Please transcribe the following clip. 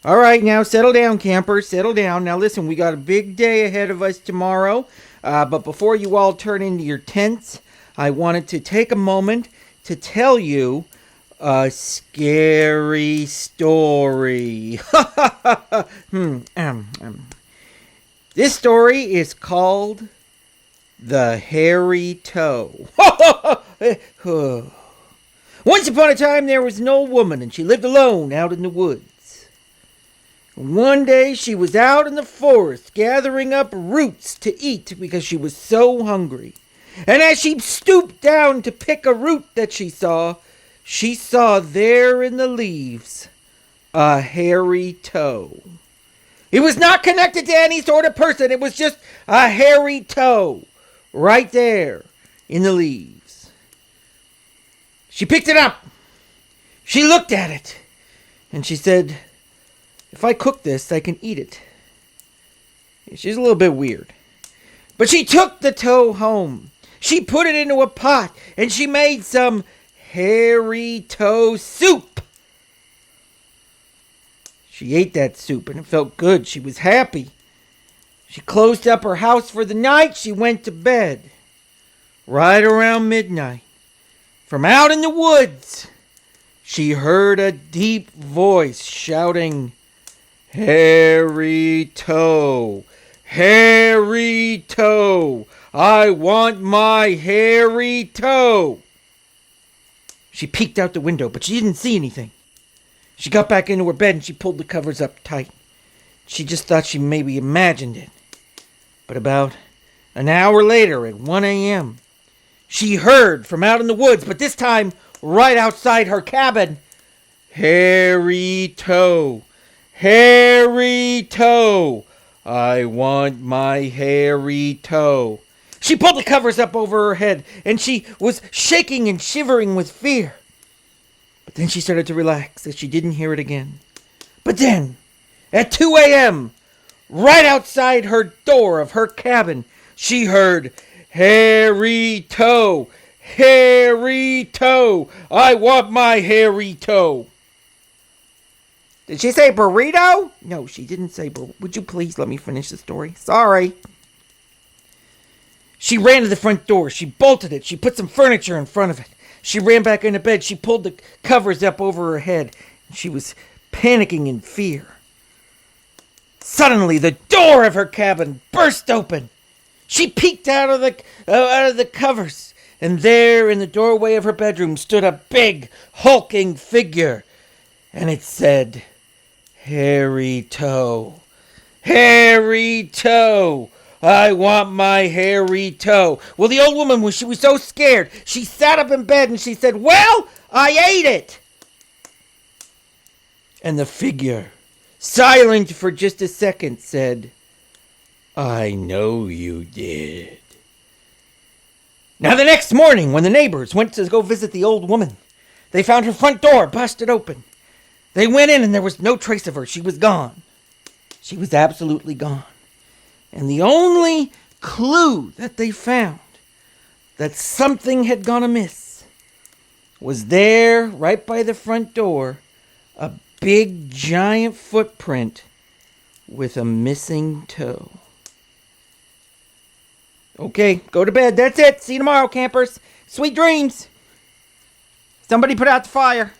All right, now settle down, campers. Settle down. Now listen, we got a big day ahead of us tomorrow. But before you all turn into your tents, I wanted to take a moment to tell you a scary story. This story is called The Hairy Toe. Once upon a time, there was an old woman, and she lived alone out in the woods. One day she was out in the forest gathering up roots to eat because she was so hungry. And as she stooped down to pick a root that she saw there in the leaves a hairy toe. It was not connected to any sort of person. It was just a hairy toe right there in the leaves. She picked it up. She looked at it. And she said, "If I cook this, I can eat it." She's a little bit weird. But she took the toe home. She put it into a pot, and she made some hairy toe soup. She ate that soup, and it felt good. She was happy. She closed up her house for the night. She went to bed. Right around midnight, from out in the woods, she heard a deep voice shouting, "Hairy toe, hairy toe, I want my hairy toe." She peeked out the window, but she didn't see anything. She got back into her bed and she pulled the covers up tight. She just thought she maybe imagined it. But about an hour later at 1 a.m., she heard from out in the woods, but this time right outside her cabin, "Hairy toe, hairy toe, I want my hairy toe." She pulled the covers up over her head, and she was shaking and shivering with fear. But then she started to relax as she didn't hear it again. But then, at 2 a.m., right outside her door of her cabin, she heard, "Hairy toe, hairy toe, I want my hairy toe." Did she say burrito? No, she didn't say burrito. Would you please let me finish the story? Sorry. She ran to the front door. She bolted it. She put some furniture in front of it. She ran back into bed. She pulled the covers up over her head. She was panicking in fear. Suddenly, the door of her cabin burst open. She peeked out of the covers, and there in the doorway of her bedroom stood a big, hulking figure. And it said, "Hairy toe, hairy toe, I want my hairy toe." Well, the old woman, she was so scared. She sat up in bed and she said, "Well, I ate it." And the figure, silent for just a second, said, "I know you did." Now the next morning, when the neighbors went to go visit the old woman, they found her front door busted open. They went in and there was no trace of her. She was gone. She was absolutely gone. And the only clue that they found that something had gone amiss was there, right by the front door, a big giant footprint with a missing toe. Okay, go to bed. That's it. See you tomorrow, campers. Sweet dreams. Somebody put out the fire.